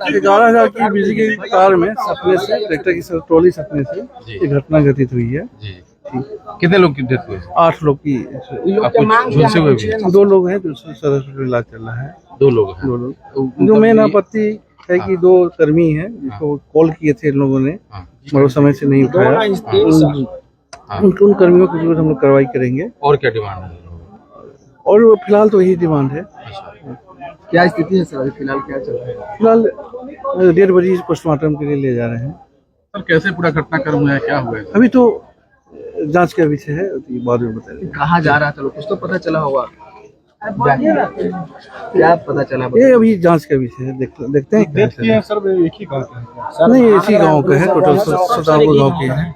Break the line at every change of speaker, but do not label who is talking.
11,000 की बिजली की कार में सपने से ट्रैक्टर की ट्रॉली सपने से ये घटना घटित हुई है।
कितने लोग की डेथ हुई?
8 लोग की।
झुलसे हुए भी
2 लोग हैं जो सदर हॉस्पिटल इलाज चल रहा है।
2 लोग हैं।
2 लोग जो मेन आपत्ति है कि 2 कर्मी हैं जिसको कॉल किए थे इन लोगों ने, मगर समय से नहीं उठाया। उन कर्मियों के विरुद्ध हम लोग कार्रवाई करेंगे।
और क्या डिमांड है?
और फिलहाल तो यही डिमांड है।
क्या स्थिति है सर, फिलहाल क्या चल रहा है?
फिलहाल डेढ़ बजे पोस्टमार्टम के लिए ले जा रहे हैं।
सर कैसे पूरा घटनाक्रम हुआ है, क्या हुआ है?
अभी तो जांच का विषय है, बाद में बताएंगे।
कहाँ जा रहा था लोग, कुछ तो पता चला होगा? क्या पता चला?
ये अभी जांच का विषय है, देखते हैं क्या है।
सर एक ही गाँव का है?
नहीं, इसी गांव का है, टोटल 17 गांव के हैं।